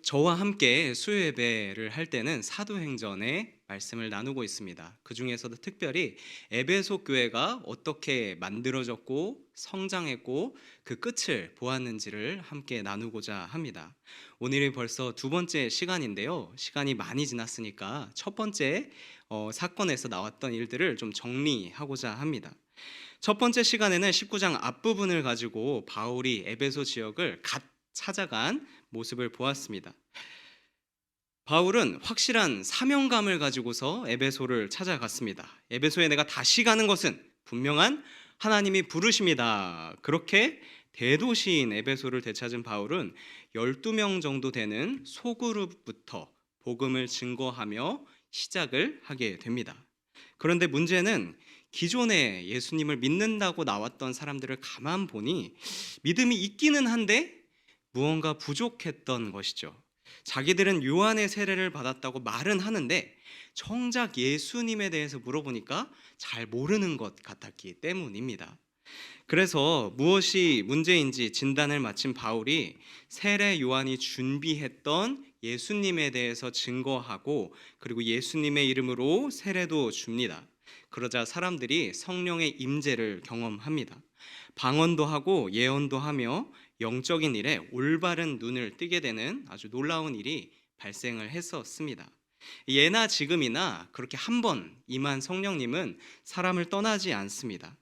저와 함께 수요 예배를 할 때는 사도행전의 말씀을 나누고 있습니다. 그 중에서도 특별히 에베소 교회가 어떻게 만들어졌고 성장했고 그 끝을 보았는지를 함께 나누고자 합니다. 오늘이 벌써 두 번째 시간인데요. 시간이 많이 지났으니까 첫 번째 사건에서 나왔던 일들을 좀 정리하고자 합니다. 첫 번째 시간에는 19장 앞부분을 가지고 바울이 에베소 지역을 갓 찾아간 모습을 보았습니다. 바울은 확실한 사명감을 가지고서 에베소를 찾아갔습니다. 에베소에 내가 다시 가는 것은 분명한 하나님이 부르십니다. 그렇게 대도시인 에베소를 되찾은 바울은 12명 정도 되는 소그룹부터 복음을 증거하며 시작을 하게 됩니다. 그런데 문제는 기존에 예수님을 믿는다고 나왔던 사람들을 가만 보니 믿음이 있기는 한데 무언가 부족했던 것이죠. 자기들은 요한의 세례를 받았다고 말은 하는데 정작 예수님에 대해서 물어보니까 잘 모르는 것 같았기 때문입니다. 그래서 무엇이 문제인지 진단을 마친 바울이 세례 요한이 준비했던 예수님에 대해서 증거하고 그리고 예수님의 이름으로 세례도 줍니다. 그러자 사람들이 성령의 임재를 경험합니다. 방언도 하고 예언도 하며 영적인 일에 올바른 눈을 뜨게 되는 아주 놀라운 일이 발생을 했었습니다. 예나 지금이나 그렇게 한 번 임한 성령님은 사람을 떠나지 않습니다.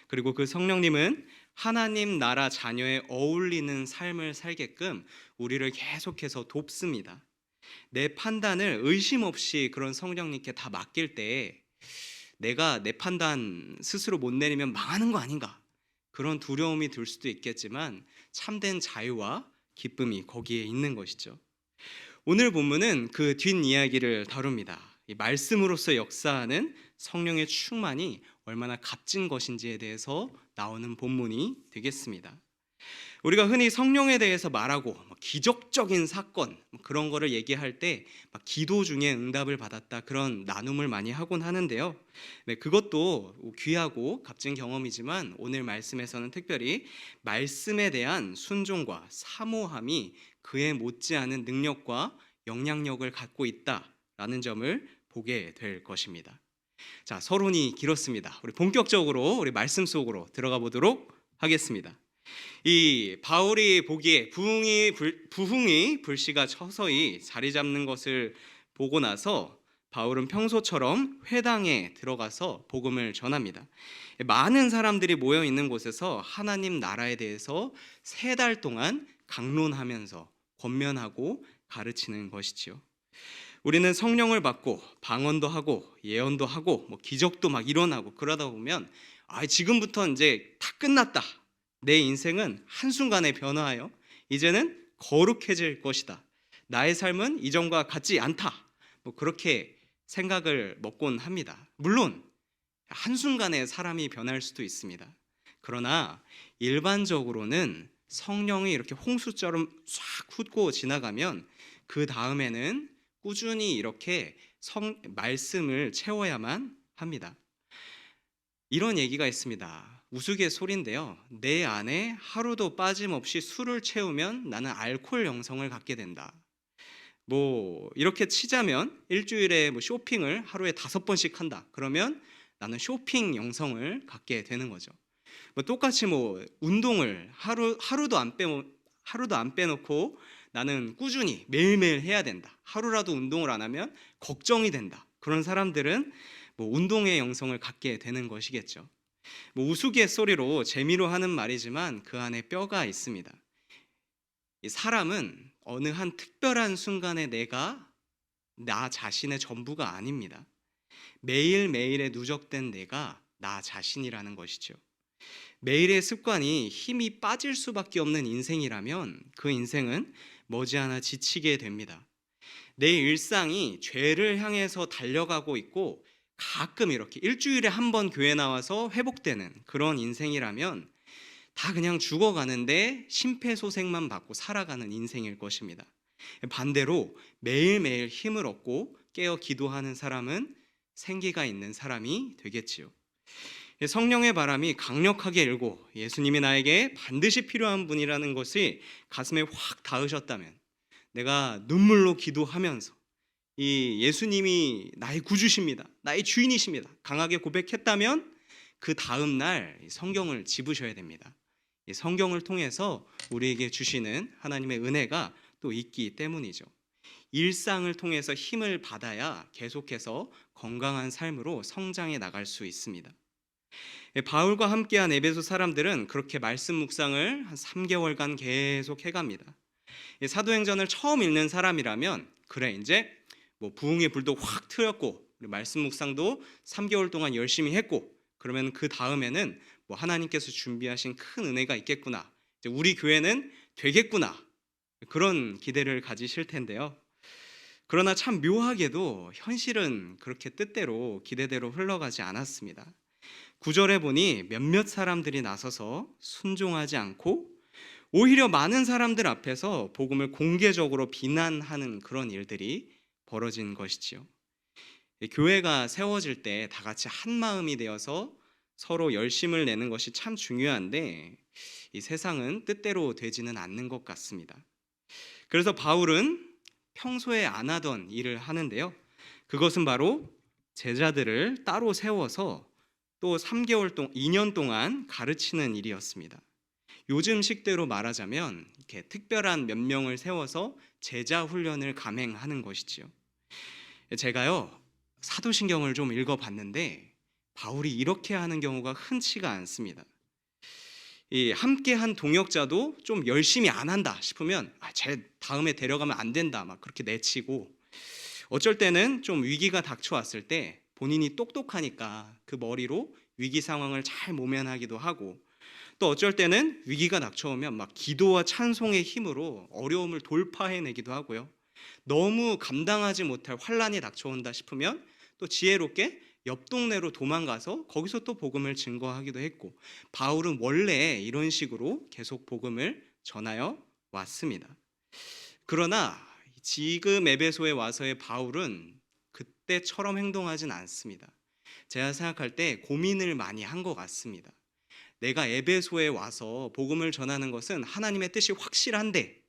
그리고 그 성령님은 하나님 나라 자녀에 어울리는 삶을 살게끔 우리를 계속해서 돕습니다. 내 판단을 의심 없이 그런 성령님께 다 맡길 때 내가 내 판단 스스로 못 내리면 망하는 거 아닌가, 그런 두려움이 들 수도 있겠지만 참된 자유와 기쁨이 거기에 있는 것이죠. 오늘 본문은 그 뒷이야기를 다룹니다. 이 말씀으로서 역사하는 성령의 충만이 얼마나 값진 것인지에 대해서 나오는 본문이 되겠습니다. 우리가 흔히 성령에 대해서 말하고 기적적인 사건 그런 거를 얘기할 때 기도 중에 응답을 받았다, 그런 나눔을 많이 하곤 하는데요. 네, 그것도 귀하고 값진 경험이지만 오늘 말씀에서는 특별히 말씀에 대한 순종과 사모함이 그에 못지않은 능력과 영향력을 갖고 있다라는 점을 보게 될 것입니다. 자, 서론이 길었습니다. 우리 본격적으로 우리 말씀 속으로 들어가 보도록 하겠습니다. 이 바울이 보기에 부흥이 불씨가 서서히 자리 잡는 것을 보고 나서 바울은 평소처럼 회당에 들어가서 복음을 전합니다. 많은 사람들이 모여 있는 곳에서 하나님 나라에 대해서 3달 동안 강론하면서 권면하고 가르치는 것이지요. 우리는 성령을 받고 방언도 하고 예언도 하고 기적도 막 일어나고 그러다 보면 지금부터 이제 다 끝났다, 내 인생은 한순간에 변화하여 이제는 거룩해질 것이다, 나의 삶은 이전과 같지 않다, 그렇게 생각을 먹곤 합니다. 물론 한순간에 사람이 변할 수도 있습니다. 그러나 일반적으로는 성령이 이렇게 홍수처럼 싹 훑고 지나가면 그 다음에는 꾸준히 이렇게 말씀을 채워야만 합니다. 이런 얘기가 있습니다. 우스갯소리인데요. 내 안에 하루도 빠짐없이 술을 채우면 나는 알코올 영성을 갖게 된다. 이렇게 치자면 일주일에 쇼핑을 하루에 5번씩 한다. 그러면 나는 쇼핑 영성을 갖게 되는 거죠. 똑같이 운동을 하루도 안 빼놓고 나는 꾸준히 매일매일 해야 된다, 하루라도 운동을 안 하면 걱정이 된다, 그런 사람들은 운동의 영성을 갖게 되는 것이겠죠. 우스갯소리로 재미로 하는 말이지만 그 안에 뼈가 있습니다. 이 사람은 어느 한 특별한 순간에 내가 나 자신의 전부가 아닙니다. 매일매일에 누적된 내가 나 자신이라는 것이죠. 매일의 습관이 힘이 빠질 수밖에 없는 인생이라면 그 인생은 머지않아 지치게 됩니다. 내 일상이 죄를 향해서 달려가고 있고 가끔 이렇게 일주일에 한 번 교회 나와서 회복되는 그런 인생이라면 다 그냥 죽어가는데 심폐소생만 받고 살아가는 인생일 것입니다. 반대로 매일매일 힘을 얻고 깨어 기도하는 사람은 생기가 있는 사람이 되겠지요. 성령의 바람이 강력하게 일고 예수님이 나에게 반드시 필요한 분이라는 것이 가슴에 확 닿으셨다면, 내가 눈물로 기도하면서 이 예수님이 나의 구주십니다, 나의 주인이십니다, 강하게 고백했다면 그 다음 날 성경을 집으셔야 됩니다. 이 성경을 통해서 우리에게 주시는 하나님의 은혜가 또 있기 때문이죠. 일상을 통해서 힘을 받아야 계속해서 건강한 삶으로 성장해 나갈 수 있습니다. 바울과 함께한 에베소 사람들은 그렇게 말씀 묵상을 한 3개월간 계속 해갑니다. 사도행전을 처음 읽는 사람이라면 그래 이제 뭐 부흥의 불도 확 트였고 말씀 묵상도 3개월 동안 열심히 했고 그러면 그 다음에는 뭐 하나님께서 준비하신 큰 은혜가 있겠구나, 이제 우리 교회는 되겠구나, 그런 기대를 가지실 텐데요. 그러나 참 묘하게도 현실은 그렇게 뜻대로 기대대로 흘러가지 않았습니다. 9절에 보니 몇몇 사람들이 나서서 순종하지 않고 오히려 많은 사람들 앞에서 복음을 공개적으로 비난하는 그런 일들이 벌어진 것이지요. 교회가 세워질 때 다 같이 한 마음이 되어서 서로 열심을 내는 것이 참 중요한데 이 세상은 뜻대로 되지는 않는 것 같습니다. 그래서 바울은 평소에 안 하던 일을 하는데요. 그것은 바로 제자들을 따로 세워서 또 2년 동안 가르치는 일이었습니다. 요즘 식대로 말하자면 이렇게 특별한 몇 명을 세워서 제자 훈련을 감행하는 것이지요. 제가요 사도신경을 좀 읽어봤는데 바울이 이렇게 하는 경우가 흔치가 않습니다. 이 함께한 동역자도 좀 열심히 안 한다 싶으면 쟤 다음에 데려가면 안 된다 막 그렇게 내치고, 어쩔 때는 좀 위기가 닥쳐왔을 때 본인이 똑똑하니까 그 머리로 위기 상황을 잘 모면하기도 하고, 또 어쩔 때는 위기가 닥쳐오면 막 기도와 찬송의 힘으로 어려움을 돌파해내기도 하고요. 너무 감당하지 못할 환란이 닥쳐온다 싶으면 또 지혜롭게 옆 동네로 도망가서 거기서 또 복음을 증거하기도 했고, 바울은 원래 이런 식으로 계속 복음을 전하여 왔습니다. 그러나 지금 에베소에 와서의 바울은 그때처럼 행동하진 않습니다. 제가 생각할 때 고민을 많이 한 것 같습니다. 내가 에베소에 와서 복음을 전하는 것은 하나님의 뜻이 확실한데,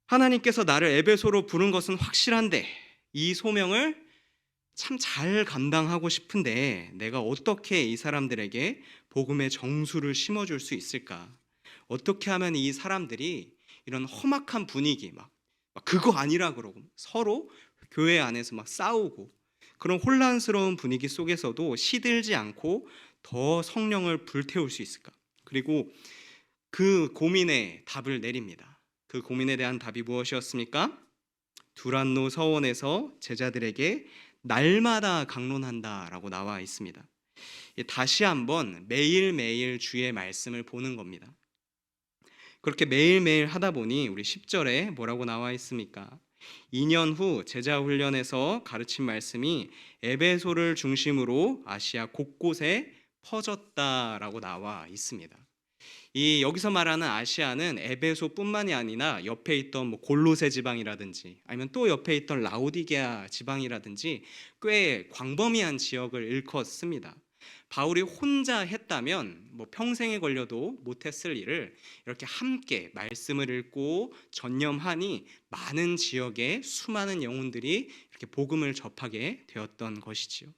하나님께서 나를 에베소로 부른 것은 확실한데, 이 소명을 참 잘 감당하고 싶은데 내가 어떻게 이 사람들에게 복음의 정수를 심어줄 수 있을까? 어떻게 하면 이 사람들이 이런 험악한 분위기 막 그거 아니라 그러고 서로 교회 안에서 막 싸우고 그런 혼란스러운 분위기 속에서도 시들지 않고 더 성령을 불태울 수 있을까? 그리고 그 고민에 답을 내립니다. 그 고민에 대한 답이 무엇이었습니까? 두란노 서원에서 제자들에게 날마다 강론한다라고 나와 있습니다. 다시 한번 매일매일 주의 말씀을 보는 겁니다. 그렇게 매일매일 하다 보니 우리 10절에 뭐라고 나와 있습니까? 2년 후 제자 훈련에서 가르친 말씀이 에베소를 중심으로 아시아 곳곳에 퍼졌다라고 나와 있습니다. 이 여기서 말하는 아시아는 에베소뿐만이 아니라 옆에 있던 뭐 골로새 지방이라든지 아니면 또 옆에 있던 라오디게아 지방이라든지 꽤 광범위한 지역을 일컫습니다. 바울이 혼자 했다면 뭐 평생에 걸려도 못했을 일을 이렇게 함께 말씀을 읽고 전념하니 많은 지역의 수많은 영혼들이 이렇게 복음을 접하게 되었던 것이지요.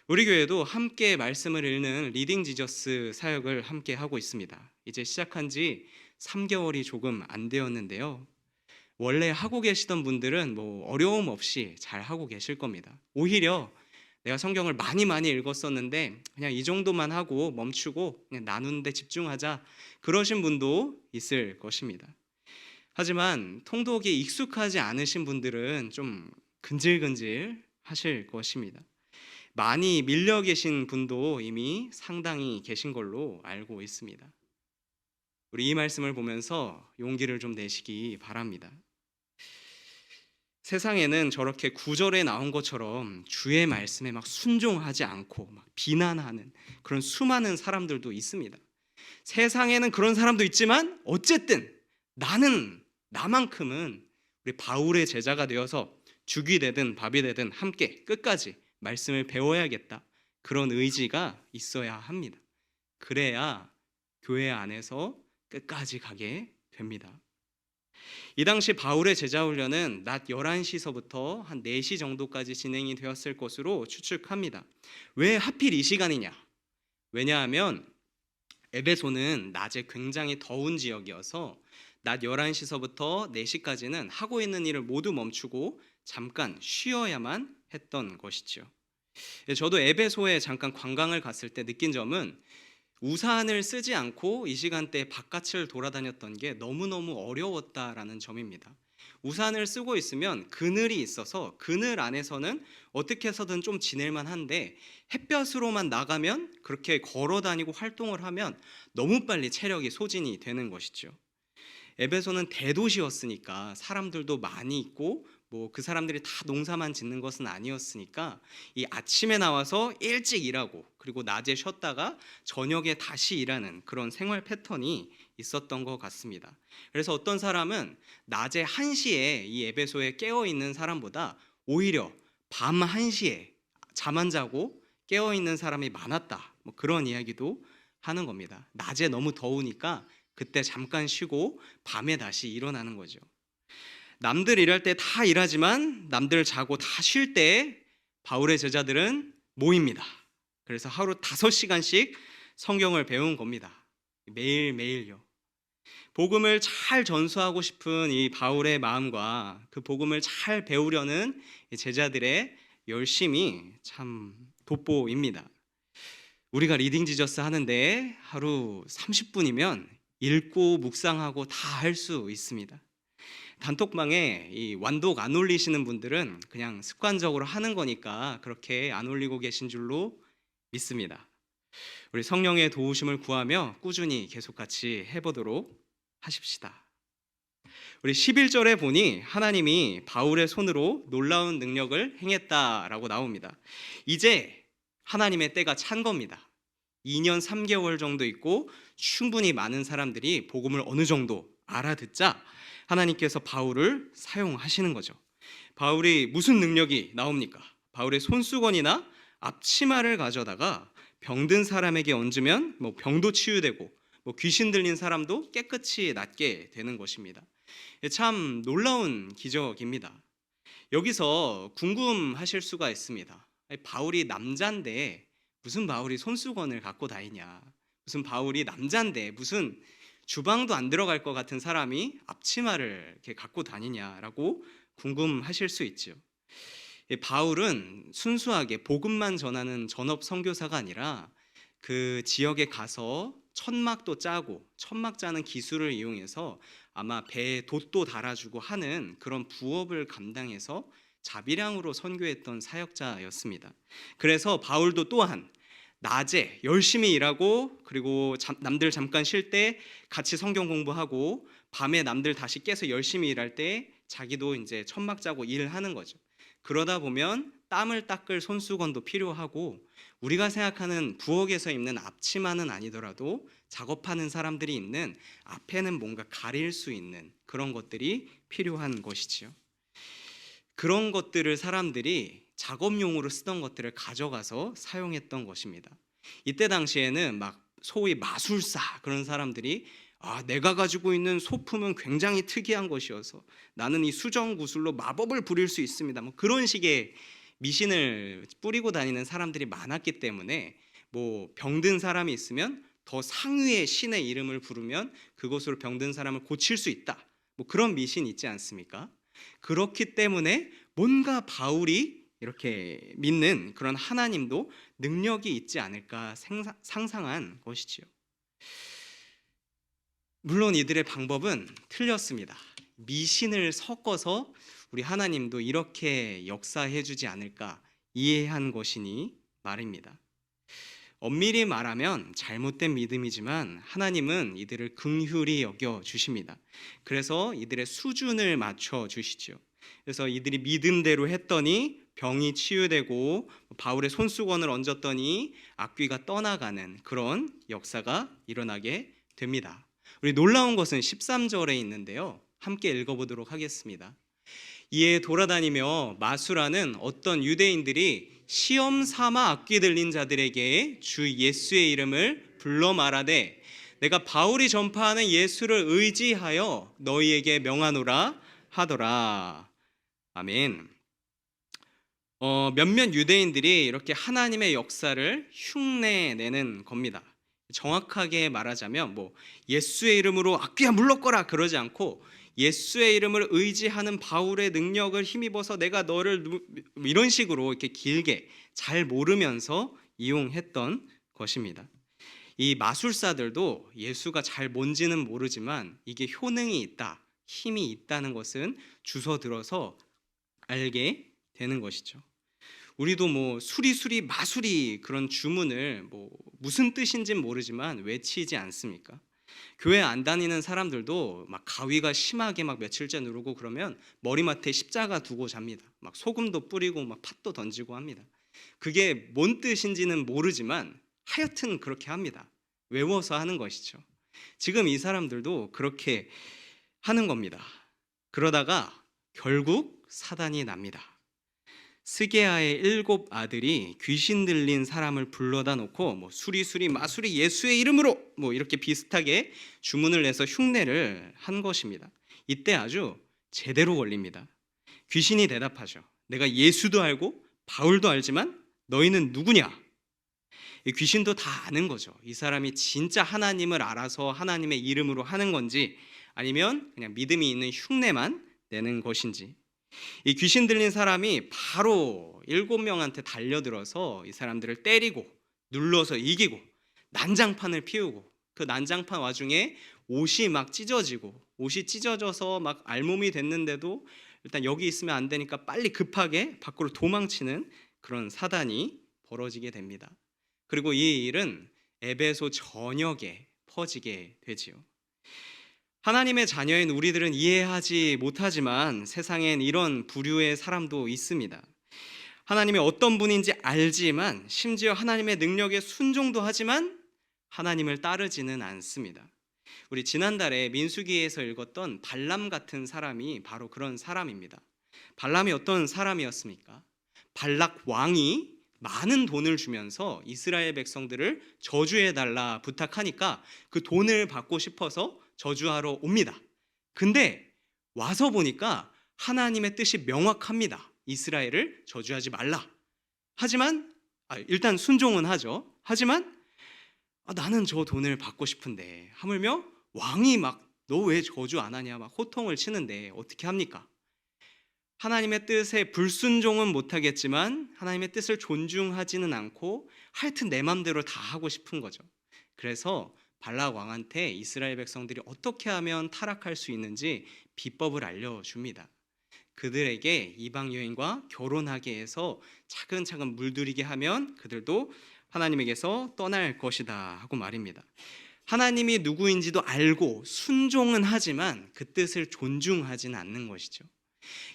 우리 교회도 함께 말씀을 읽는 리딩 지저스 사역을 함께 하고 있습니다. 이제 시작한 지 3개월이 조금 안 되었는데요. 원래 하고 계시던 분들은 뭐 어려움 없이 잘 하고 계실 겁니다. 오히려 내가 성경을 많이 읽었었는데 그냥 이 정도만 하고 멈추고 그냥 나누는 데 집중하자, 그러신 분도 있을 것입니다. 하지만 통독이 익숙하지 않으신 분들은 좀 근질근질 하실 것입니다. 많이 밀려 계신 분도 이미 상당히 계신 걸로 알고 있습니다. 우리 이 말씀을 보면서 용기를 좀 내시기 바랍니다. 세상에는 저렇게 9절에 나온 것처럼 주의 말씀에 막 순종하지 않고 막 비난하는 그런 수많은 사람들도 있습니다. 세상에는 그런 사람도 있지만 어쨌든 나만큼은 우리 바울의 제자가 되어서 죽이 되든 밥이 되든 함께 끝까지 말씀을 배워야겠다, 그런 의지가 있어야 합니다. 그래야 교회 안에서 끝까지 가게 됩니다. 이 당시 바울의 제자 훈련은 낮 11시서부터 한 4시 정도까지 진행이 되었을 것으로 추측합니다. 왜 하필 이 시간이냐? 왜냐하면 에베소는 낮에 굉장히 더운 지역이어서 낮 11시서부터 4시까지는 하고 있는 일을 모두 멈추고 잠깐 쉬어야만 했던 것이죠. 저도 에베소에 잠깐 관광을 갔을 때 느낀 점은 우산을 쓰지 않고 이 시간대에 바깥을 돌아다녔던 게 너무너무 어려웠다라는 점입니다. 우산을 쓰고 있으면 그늘이 있어서 그늘 안에서는 어떻게 해서든 좀 지낼만 한데 햇볕으로만 나가면 그렇게 걸어 다니고 활동을 하면 너무 빨리 체력이 소진이 되는 것이죠. 에베소는 대도시였으니까 사람들도 많이 있고 뭐 그 사람들이 다 농사만 짓는 것은 아니었으니까 이 아침에 나와서 일찍 일하고 그리고 낮에 쉬었다가 저녁에 다시 일하는 그런 생활 패턴이 있었던 것 같습니다. 그래서 어떤 사람은 낮에 1시에 이 에베소에 깨어 있는 사람보다 오히려 밤 1시에 잠 안 자고 깨어 있는 사람이 많았다. 뭐 그런 이야기도 하는 겁니다. 낮에 너무 더우니까 그때 잠깐 쉬고 밤에 다시 일어나는 거죠. 남들 일할 때 다 일하지만 남들 자고 다 쉴 때 바울의 제자들은 모입니다. 그래서 하루 5시간씩 성경을 배운 겁니다. 매일매일요. 복음을 잘 전수하고 싶은 이 바울의 마음과 그 복음을 잘 배우려는 제자들의 열심이 참 돋보입니다. 우리가 리딩 지저스 하는데 하루 30분이면 읽고 묵상하고 다 할 수 있습니다. 단톡방에 이 완독 안 올리시는 분들은 그냥 습관적으로 하는 거니까 그렇게 안 올리고 계신 줄로 믿습니다. 우리 성령의 도우심을 구하며 꾸준히 계속 같이 해보도록 하십시다. 우리 11절에 보니 하나님이 바울의 손으로 놀라운 능력을 행했다라고 나옵니다. 이제 하나님의 때가 찬 겁니다. 2년 3개월 정도 있고 충분히 많은 사람들이 복음을 어느 정도 알아듣자 하나님께서 바울을 사용하시는 거죠. 바울이 무슨 능력이 나옵니까? 바울의 손수건이나 앞치마를 가져다가 병든 사람에게 얹으면 뭐 병도 치유되고 뭐 귀신 들린 사람도 깨끗이 낫게 되는 것입니다. 참 놀라운 기적입니다. 여기서 궁금하실 수가 있습니다. 바울이 남자인데 무슨 바울이 손수건을 갖고 다니냐? 무슨 바울이 남자인데 무슨 주방도 안 들어갈 것 같은 사람이 앞치마를 이렇게 갖고 다니냐라고 궁금하실 수 있죠. 바울은 순수하게 복음만 전하는 전업 선교사가 아니라 그 지역에 가서 천막도 짜고 천막 짜는 기술을 이용해서 아마 배에 돛도 달아주고 하는 그런 부업을 감당해서 자비량으로 선교했던 사역자였습니다. 그래서 바울도 또한 낮에 열심히 일하고 그리고 남들 잠깐 쉴 때 같이 성경 공부하고 밤에 남들 다시 깨서 열심히 일할 때 자기도 이제 천막 짜고 일하는 거죠. 그러다 보면 땀을 닦을 손수건도 필요하고 우리가 생각하는 부엌에서 입는 앞치마는 아니더라도 작업하는 사람들이 있는 앞에는 뭔가 가릴 수 있는 그런 것들이 필요한 것이지요. 그런 것들을 사람들이 작업용으로 쓰던 것들을 가져가서 사용했던 것입니다. 이때 당시에는 막 소위 마술사 그런 사람들이 내가 가지고 있는 소품은 굉장히 특이한 것이어서 나는 이 수정구슬로 마법을 부릴 수 있습니다. 뭐 그런 식의 미신을 뿌리고 다니는 사람들이 많았기 때문에 뭐 병든 사람이 있으면 더 상위의 신의 이름을 부르면 그것으로 병든 사람을 고칠 수 있다. 뭐 그런 미신 있지 않습니까? 그렇기 때문에 뭔가 바울이 이렇게 믿는 그런 하나님도 능력이 있지 않을까 상상한 것이지요. 물론 이들의 방법은 틀렸습니다. 미신을 섞어서 우리 하나님도 이렇게 역사해 주지 않을까 이해한 것이니 말입니다. 엄밀히 말하면 잘못된 믿음이지만 하나님은 이들을 긍휼히 여겨 주십니다. 그래서 이들의 수준을 맞춰 주시죠. 그래서 이들이 믿음대로 했더니 병이 치유되고 바울의 손수건을 얹었더니 악귀가 떠나가는 그런 역사가 일어나게 됩니다. 우리 놀라운 것은 13절에 있는데요. 함께 읽어보도록 하겠습니다. 이에 돌아다니며 마술하는 어떤 유대인들이 시험 삼아 악귀 들린 자들에게 주 예수의 이름을 불러 말하되 내가 바울이 전파하는 예수를 의지하여 너희에게 명하노라 하더라. 아멘. 몇몇 유대인들이 이렇게 하나님의 역사를 흉내내는 겁니다. 정확하게 말하자면 예수의 이름으로 악귀야 물러거라 그러지 않고 예수의 이름을 의지하는 바울의 능력을 힘입어서 내가 너를 이런 식으로 이렇게 길게 잘 모르면서 이용했던 것입니다. 이 마술사들도 예수가 잘 뭔지는 모르지만 이게 효능이 있다, 힘이 있다는 것은 주워 들어서 알게 되는 것이죠. 우리도 수리수리 마수리 그런 주문을 무슨 뜻인지는 모르지만 외치지 않습니까? 교회 안 다니는 사람들도 막 가위가 심하게 막 며칠째 누르고 그러면 머리맡에 십자가 두고 잡니다. 막 소금도 뿌리고 막 팥도 던지고 합니다. 그게 뭔 뜻인지는 모르지만 하여튼 그렇게 합니다. 외워서 하는 것이죠. 지금 이 사람들도 그렇게 하는 겁니다. 그러다가 결국 사단이 납니다. 스게아의 7 아들이 귀신 들린 사람을 불러다 놓고 수리수리 마수리 예수의 이름으로 이렇게 비슷하게 주문을 내서 흉내를 한 것입니다. 이때 아주 제대로 걸립니다. 귀신이 대답하죠. 내가 예수도 알고 바울도 알지만 너희는 누구냐? 이 귀신도 다 아는 거죠. 이 사람이 진짜 하나님을 알아서 하나님의 이름으로 하는 건지 아니면 그냥 믿음이 있는 흉내만 내는 것인지. 이 귀신 들린 사람이 바로 7명한테 달려들어서 이 사람들을 때리고 눌러서 이기고 난장판을 피우고 그 난장판 와중에 옷이 막 찢어지고 옷이 찢어져서 막 알몸이 됐는데도 일단 여기 있으면 안 되니까 빨리 급하게 밖으로 도망치는 그런 사단이 벌어지게 됩니다. 그리고 이 일은 에베소 전역에 퍼지게 되지요. 하나님의 자녀인 우리들은 이해하지 못하지만 세상엔 이런 부류의 사람도 있습니다. 하나님이 어떤 분인지 알지만 심지어 하나님의 능력에 순종도 하지만 하나님을 따르지는 않습니다. 우리 지난달에 민수기에서 읽었던 발람 같은 사람이 바로 그런 사람입니다. 발람이 어떤 사람이었습니까? 발락 왕이 많은 돈을 주면서 이스라엘 백성들을 저주해달라 부탁하니까 그 돈을 받고 싶어서 저주하러 옵니다. 근데 와서 보니까 하나님의 뜻이 명확합니다. 이스라엘을 저주하지 말라. 하지만 일단 순종은 하죠. 하지만 나는 저 돈을 받고 싶은데 하물며 왕이 막 너 왜 저주 안 하냐 막 호통을 치는데 어떻게 합니까? 하나님의 뜻에 불순종은 못하겠지만 하나님의 뜻을 존중하지는 않고 하여튼 내 맘대로 다 하고 싶은 거죠. 그래서 발락 왕한테 이스라엘 백성들이 어떻게 하면 타락할 수 있는지 비법을 알려줍니다. 그들에게 이방 여인과 결혼하게 해서 차근차근 물들이게 하면 그들도 하나님에게서 떠날 것이다 하고 말입니다. 하나님이 누구인지도 알고 순종은 하지만 그 뜻을 존중하지는 않는 것이죠.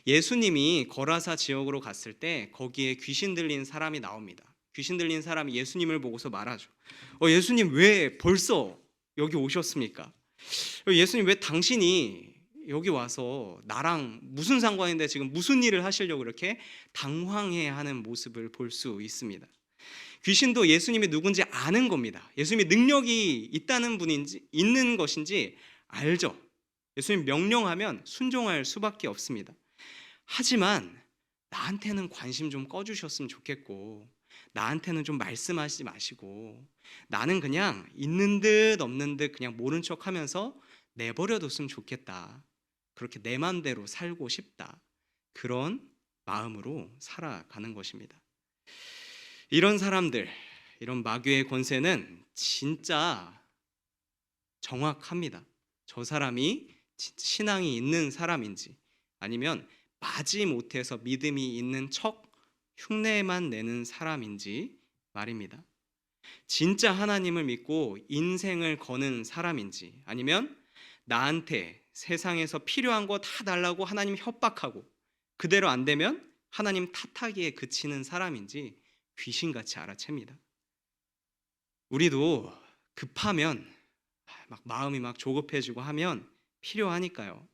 예수님이 거라사 지역으로 갔을 때 거기에 귀신 들린 사람이 나옵니다. 귀신 들린 사람이 예수님을 보고서 말하죠. 예수님 왜 벌써 여기 오셨습니까? 예수님 왜 당신이 여기 와서 나랑 무슨 상관인데 지금 무슨 일을 하시려고 이렇게 당황해하는 모습을 볼 수 있습니다. 귀신도 예수님이 누군지 아는 겁니다. 예수님이 능력이 있다는 분인지 있는 것인지 알죠. 예수님 명령하면 순종할 수밖에 없습니다. 하지만 나한테는 관심 좀 꺼주셨으면 좋겠고 나한테는 좀 말씀하시지 마시고 나는 그냥 있는 듯 없는 듯 그냥 모른 척하면서 내버려뒀으면 좋겠다. 그렇게 내 맘대로 살고 싶다. 그런 마음으로 살아가는 것입니다. 이런 사람들, 이런 마귀의 권세는 진짜 정확합니다. 저 사람이 신앙이 있는 사람인지 아니면 마지못해서 믿음이 있는 척 흉내만 내는 사람인지 말입니다. 진짜 하나님을 믿고 인생을 거는 사람인지 아니면 나한테 세상에서 필요한 거 다 달라고 하나님 협박하고 그대로 안 되면 하나님 탓하기에 그치는 사람인지 귀신같이 알아챕니다. 우리도 급하면 막 마음이 막 조급해지고 하면 필요하니까요.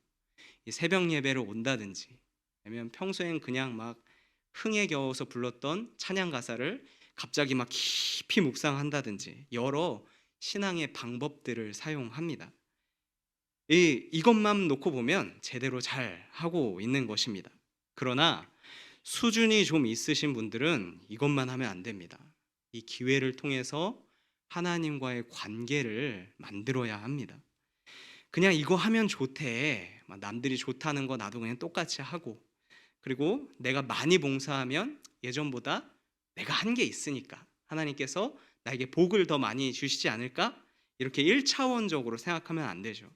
새벽 예배를 온다든지 아니면 평소엔 그냥 막 흥에 겨워서 불렀던 찬양 가사를 갑자기 막 깊이 묵상한다든지 여러 신앙의 방법들을 사용합니다. 이것만 놓고 보면 제대로 잘 하고 있는 것입니다. 그러나 수준이 좀 있으신 분들은 이것만 하면 안 됩니다. 이 기회를 통해서 하나님과의 관계를 만들어야 합니다. 그냥 이거 하면 좋대, 남들이 좋다는 거 나도 그냥 똑같이 하고, 그리고 내가 많이 봉사하면 예전보다 내가 한 게 있으니까 하나님께서 나에게 복을 더 많이 주시지 않을까? 이렇게 1차원적으로 생각하면 안 되죠.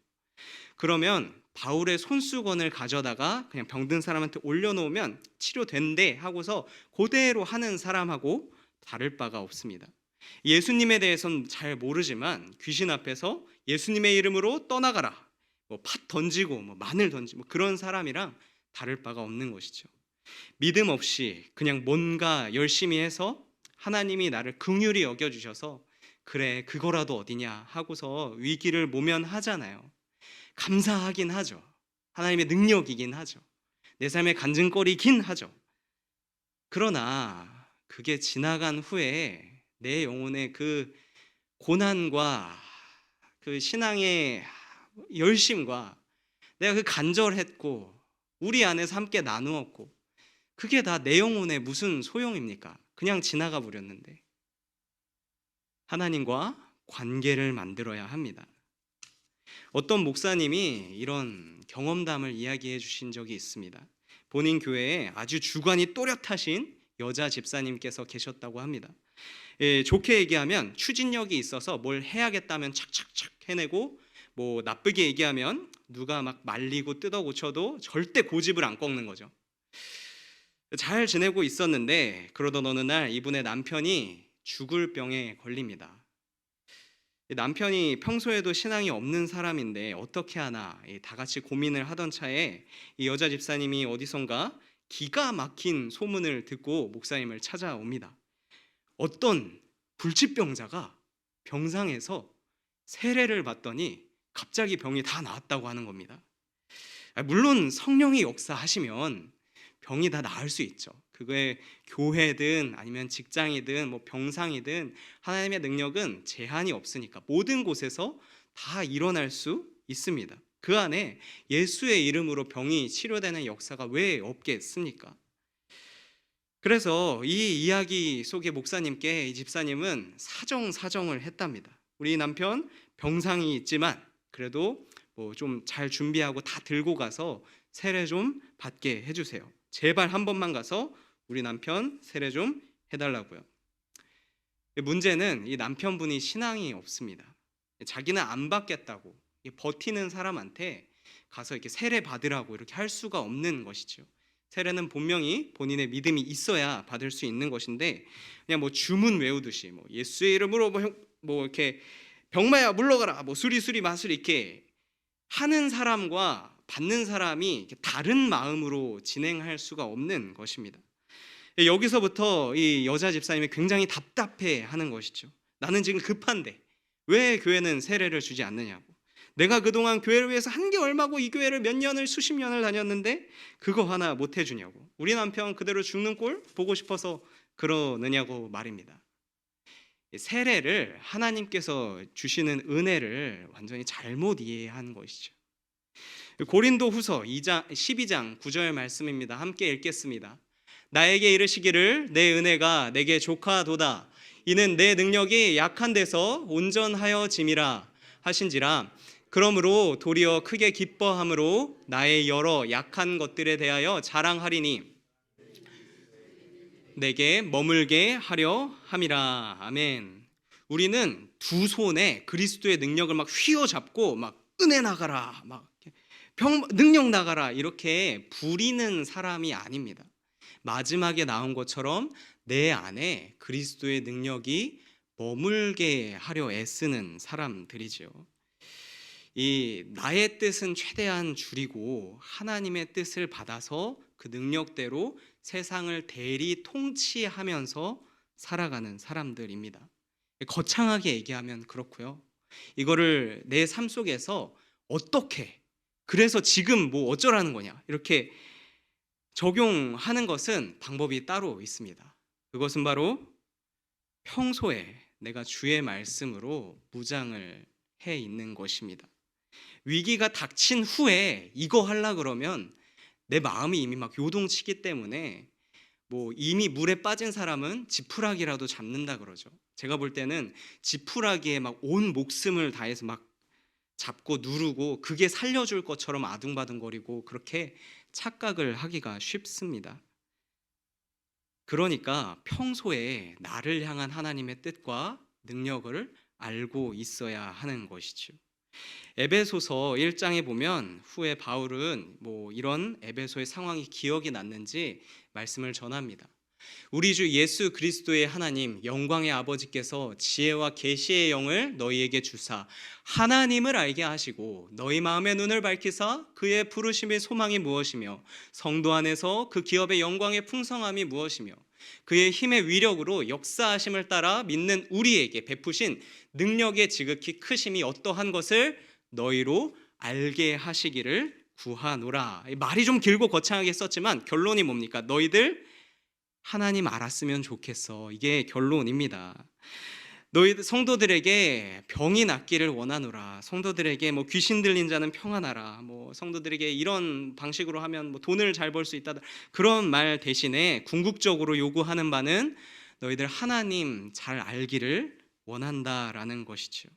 그러면 바울의 손수건을 가져다가 그냥 병든 사람한테 올려놓으면 치료된대 하고서 그대로 하는 사람하고 다를 바가 없습니다. 예수님에 대해서는 잘 모르지만 귀신 앞에서 예수님의 이름으로 떠나가라, 팥 던지고 마늘 던지고 그런 사람이랑 다를 바가 없는 것이죠. 믿음 없이 그냥 뭔가 열심히 해서 하나님이 나를 긍휼히 여겨주셔서 그래 그거라도 어디냐 하고서 위기를 모면하잖아요. 감사하긴 하죠. 하나님의 능력이긴 하죠. 내 삶의 간증거리긴 하죠. 그러나 그게 지나간 후에 내 영혼의 그 고난과 그 신앙의 열심과 내가 그 간절했고 우리 안에서 함께 나누었고 그게 다 내 영혼에 무슨 소용입니까? 그냥 지나가 버렸는데. 하나님과 관계를 만들어야 합니다. 어떤 목사님이 이런 경험담을 이야기해 주신 적이 있습니다. 본인 교회에 아주 주관이 또렷하신 여자 집사님께서 계셨다고 합니다. 좋게 얘기하면 추진력이 있어서 뭘 해야겠다면 착착착 해내고, 나쁘게 얘기하면 누가 막 말리고 뜯어 고쳐도 절대 고집을 안 꺾는 거죠. 잘 지내고 있었는데 그러던 어느 날 이분의 남편이 죽을 병에 걸립니다. 남편이 평소에도 신앙이 없는 사람인데 어떻게 하나 다 같이 고민을 하던 차에 이 여자 집사님이 어디선가 기가 막힌 소문을 듣고 목사님을 찾아옵니다. 어떤 불치병자가 병상에서 세례를 받더니 갑자기 병이 다 나았다고 하는 겁니다. 물론 성령이 역사하시면 병이 다 나을 수 있죠. 그게 교회든 아니면 직장이든 병상이든 하나님의 능력은 제한이 없으니까 모든 곳에서 다 일어날 수 있습니다. 그 안에 예수의 이름으로 병이 치료되는 역사가 왜 없겠습니까? 그래서 이 이야기 속에 목사님께 이 집사님은 사정을 했답니다. 우리 남편 병상이 있지만 그래도 좀 잘 준비하고 다 들고 가서 세례 좀 받게 해주세요. 제발 한 번만 가서 우리 남편 세례 좀 해달라고요. 문제는 이 남편분이 신앙이 없습니다. 자기는 안 받겠다고 버티는 사람한테 가서 이렇게 세례 받으라고 이렇게 할 수가 없는 것이죠. 세례는 분명히 본인의 믿음이 있어야 받을 수 있는 것인데 그냥 주문 외우듯이 예수의 이름으로 이렇게 병마야 물러가라 수리수리 마술 이렇게 하는 사람과 받는 사람이 다른 마음으로 진행할 수가 없는 것입니다. 여기서부터 이 여자 집사님이 굉장히 답답해하는 것이죠. 나는 지금 급한데 왜 교회는 세례를 주지 않느냐고. 내가 그동안 교회를 위해서 한 게 얼마고 이 교회를 몇 년을 수십 년을 다녔는데 그거 하나 못 해주냐고. 우리 남편 그대로 죽는 꼴 보고 싶어서 그러느냐고 말입니다. 세례를 하나님께서 주시는 은혜를 완전히 잘못 이해한 것이죠. 고린도 후서 12장 9절 말씀입니다. 함께 읽겠습니다. 나에게 이르시기를 내 은혜가 내게 족하도다. 이는 내 능력이 약한 데서 온전하여 짐이라 하신지라. 그러므로 도리어 크게 기뻐함으로 나의 여러 약한 것들에 대하여 자랑하리니 내게 머물게 하려 함이라. 아멘. 우리는 두 손에 그리스도의 능력을 막 휘어잡고 은혜 나가라 능력 나가라 이렇게 부리는 사람이 아닙니다. 마지막에 나온 것처럼 내 안에 그리스도의 능력이 머물게 하려 애쓰는 사람들이죠. 이 나의 뜻은 최대한 줄이고 하나님의 뜻을 받아서 그 능력대로 세상을 대리 통치하면서 살아가는 사람들입니다. 거창하게 얘기하면 그렇고요. 이거를 내 삶 속에서 어떻게 그래서 지금 어쩌라는 거냐 이렇게 적용하는 것은 방법이 따로 있습니다. 그것은 바로 평소에 내가 주의 말씀으로 무장을 해 있는 것입니다. 위기가 닥친 후에 이거 하려 그러면 내 마음이 이미 막 요동치기 때문에 뭐 이미 물에 빠진 사람은 지푸라기라도 잡는다 그러죠. 제가 볼 때는 지푸라기에 막 온 목숨을 다해서 막 잡고 누르고 그게 살려줄 것처럼 아둥바둥거리고 그렇게 착각을 하기가 쉽습니다. 그러니까 평소에 나를 향한 하나님의 뜻과 능력을 알고 있어야 하는 것이죠. 에베소서 1장에 보면 후에 바울은 뭐 이런 에베소의 상황이 기억이 났는지 말씀을 전합니다. 우리 주 예수 그리스도의 하나님 영광의 아버지께서 지혜와 계시의 영을 너희에게 주사 하나님을 알게 하시고 너희 마음의 눈을 밝히사 그의 부르심의 소망이 무엇이며 성도 안에서 그 기업의 영광의 풍성함이 무엇이며 그의 힘의 위력으로 역사하심을 따라 믿는 우리에게 베푸신 능력의 지극히 크심이 어떠한 것을 너희로 알게 하시기를 구하노라. 말이 좀 길고 거창하게 썼지만 결론이 뭡니까? 너희들 하나님 알았으면 좋겠어. 이게 결론입니다. 너희들 성도들에게 병이 낫기를 원하노라. 성도들에게 뭐 귀신 들린 자는 평안하라. 뭐 성도들에게 이런 방식으로 하면 뭐 돈을 잘 벌 수 있다. 그런 말 대신에 궁극적으로 요구하는 바는 너희들 하나님 잘 알기를 원한다라는 것이죠.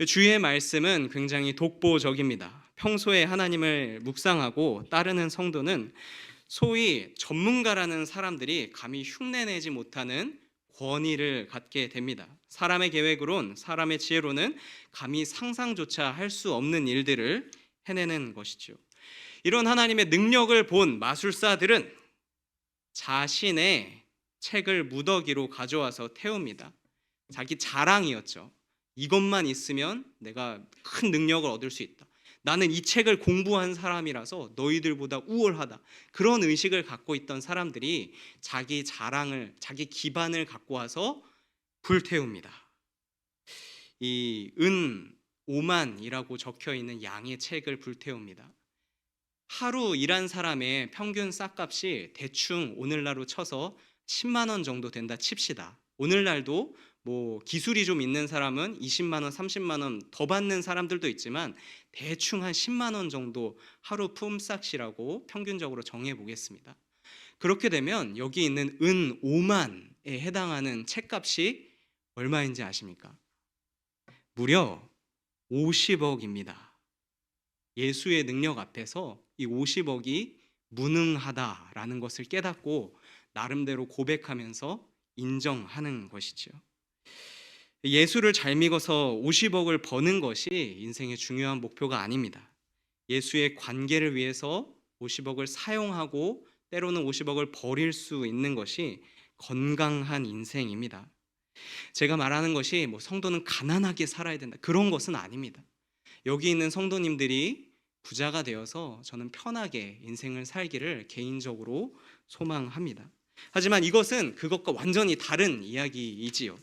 주의 말씀은 굉장히 독보적입니다. 평소에 하나님을 묵상하고 따르는 성도는 소위 전문가라는 사람들이 감히 흉내내지 못하는 권위를 갖게 됩니다. 사람의 계획으론, 사람의 지혜로는 감히 상상조차 할 수 없는 일들을 해내는 것이죠. 이런 하나님의 능력을 본 마술사들은 자신의 책을 무더기로 가져와서 태웁니다. 자기 자랑이었죠. 이것만 있으면 내가 큰 능력을 얻을 수 있다. 나는 이 책을 공부한 사람이라서 너희들보다 우월하다. 그런 의식을 갖고 있던 사람들이 자기 자랑을, 자기 기반을 갖고 와서 불태웁니다. 이 은 5만이라고 적혀 있는 양의 책을 불태웁니다. 하루 일한 사람의 평균 싹값이 대충 오늘날로 쳐서 10만 원 정도 된다 칩시다. 오늘날도 뭐 기술이 좀 있는 사람은 20만 원, 30만 원 더 받는 사람들도 있지만 대충 한 10만 원 정도 하루 품삯이라고 평균적으로 정해 보겠습니다. 그렇게 되면 여기 있는 은 5만에 해당하는 책값이 얼마인지 아십니까? 무려 50억입니다. 예수의 능력 앞에서 이 50억이 무능하다라는 것을 깨닫고 나름대로 고백하면서 인정하는 것이죠. 예수를 잘 믿어서 50억을 버는 것이 인생의 중요한 목표가 아닙니다. 예수의 관계를 위해서 50억을 사용하고 때로는 50억을 버릴 수 있는 것이 건강한 인생입니다. 제가 말하는 것이 뭐 성도는 가난하게 살아야 된다 그런 것은 아닙니다. 여기 있는 성도님들이 부자가 되어서 저는 편하게 인생을 살기를 개인적으로 소망합니다. 하지만 이것은 그것과 완전히 다른 이야기이지요.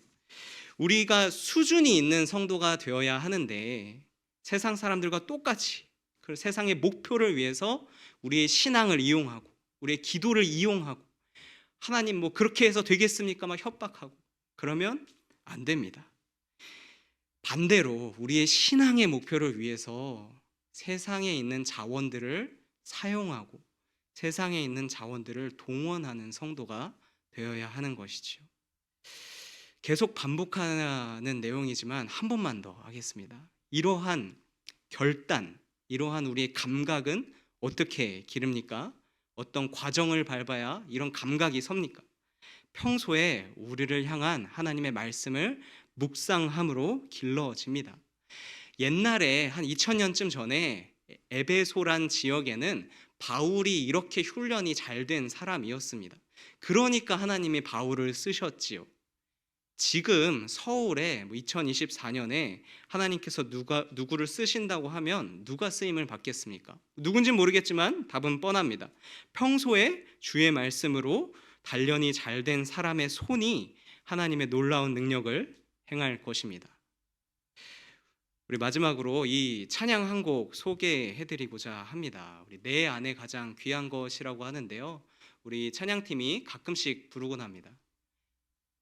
우리가 수준이 있는 성도가 되어야 하는데 세상 사람들과 똑같이 그 세상의 목표를 위해서 우리의 신앙을 이용하고 우리의 기도를 이용하고 하나님 뭐 그렇게 해서 되겠습니까? 막 협박하고 그러면 안 됩니다. 반대로 우리의 신앙의 목표를 위해서 세상에 있는 자원들을 사용하고 세상에 있는 자원들을 동원하는 성도가 되어야 하는 것이지요. 계속 반복하는 내용이지만 한 번만 더 하겠습니다. 이러한 결단, 이러한 우리의 감각은 어떻게 기릅니까? 어떤 과정을 밟아야 이런 감각이 섭니까? 평소에 우리를 향한 하나님의 말씀을 묵상함으로 길러집니다. 옛날에 한 2000년쯤 전에 에베소란 지역에는 바울이 이렇게 훈련이 잘 된 사람이었습니다. 그러니까 하나님이 바울을 쓰셨지요. 지금 서울에 2024년에 하나님께서 누구를 쓰신다고 하면 누가 쓰임을 받겠습니까? 누군지는 모르겠지만 답은 뻔합니다. 평소에 주의 말씀으로 단련이 잘 된 사람의 손이 하나님의 놀라운 능력을 행할 것입니다. 우리 마지막으로 이 찬양 한 곡 소개해드리고자 합니다. 우리 내 안에 가장 귀한 것이라고 하는데요. 우리 찬양팀이 가끔씩 부르곤 합니다.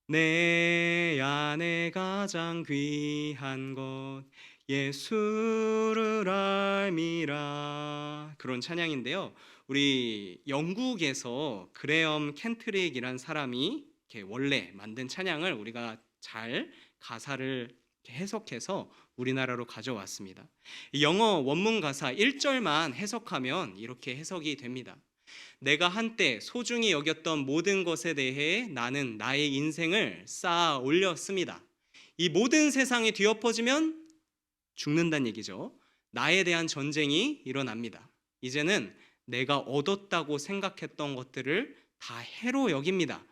내 안에 가장 귀한 것 예수를 알미라. 그런 찬양인데요. 우리 영국에서 그레엄 켄트릭이란 사람이 이렇게 원래 만든 찬양을 우리가 잘 가사를 이렇게 해석해서 우리나라로 가져왔습니다. 이 영어 원문 가사 1절만 해석하면 이렇게 해석이 됩니다. 내가 한때 소중히 여겼던 모든 것에 대해 나는 나의 인생을 쌓아 올렸습니다. 이 모든 세상이 뒤엎어지면 죽는다는 얘기죠. 나에 대한 전쟁이 일어납니다. 이제는 내가 얻었다고 생각했던 것들을 다 해로 여깁니다.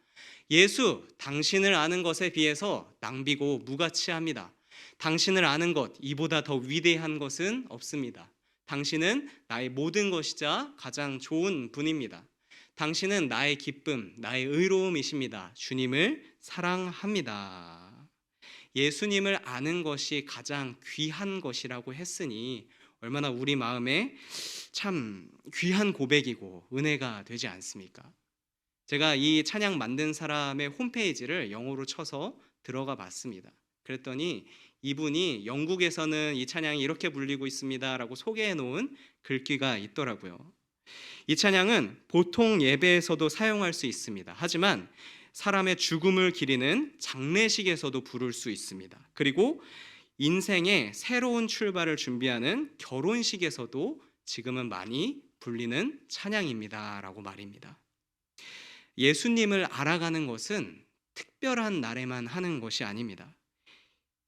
예수, 당신을 아는 것에 비해서 낭비고 무가치합니다. 당신을 아는 것, 이보다 더 위대한 것은 없습니다. 당신은 나의 모든 것이자 가장 좋은 분입니다. 당신은 나의 기쁨, 나의 의로움이십니다. 주님을 사랑합니다. 예수님을 아는 것이 가장 귀한 것이라고 했으니 얼마나 우리 마음에 참 귀한 고백이고 은혜가 되지 않습니까? 제가 이 찬양 만든 사람의 홈페이지를 영어로 쳐서 들어가 봤습니다. 그랬더니 이분이 영국에서는 이 찬양이 이렇게 불리고 있습니다 라고 소개해 놓은 글귀가 있더라고요. 이 찬양은 보통 예배에서도 사용할 수 있습니다. 하지만 사람의 죽음을 기리는 장례식에서도 부를 수 있습니다. 그리고 인생의 새로운 출발을 준비하는 결혼식에서도 지금은 많이 불리는 찬양입니다 라고 말입니다. 예수님을 알아가는 것은 특별한 날에만 하는 것이 아닙니다.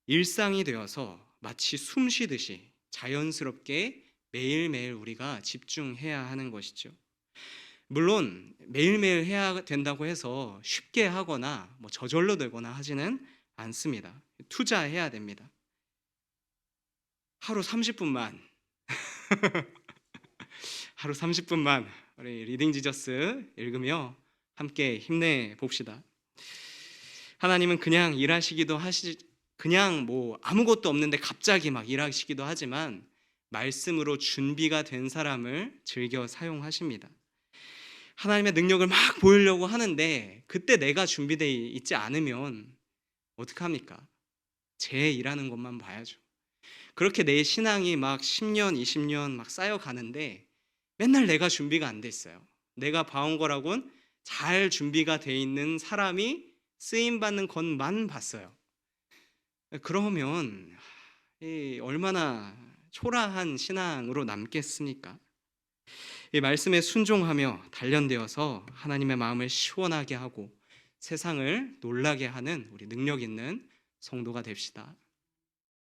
일상이 되어서 마치 숨 쉬듯이 자연스럽게 매일매일 우리가 집중해야 하는 것이죠. 물론 매일매일 해야 된다고 해서 쉽게 하거나 저절로 되거나 하지는 않습니다. 투자해야 됩니다. 하루 30분만 하루 30분만 우리 리딩 지저스 읽으며 함께 힘내 봅시다. 하나님은 그냥 일하시기도 그냥 아무것도 없는데 갑자기 막 일하시기도 하지만 말씀으로 준비가 된 사람을 즐겨 사용하십니다. 하나님의 능력을 막 보이려고 하는데 그때 내가 준비되어 있지 않으면 어떡합니까? 제 일하는 것만 봐야죠. 그렇게 내 신앙이 막 10년, 20년 막 쌓여가는데 맨날 내가 준비가 안 돼 있어요. 내가 봐온 거라곤 잘 준비가 돼 있는 사람이 쓰임받는 것만 봤어요. 그러면 얼마나 초라한 신앙으로 남겠습니까? 이 말씀에 순종하며 단련되어서 하나님의 마음을 시원하게 하고 세상을 놀라게 하는 우리 능력 있는 성도가 됩시다.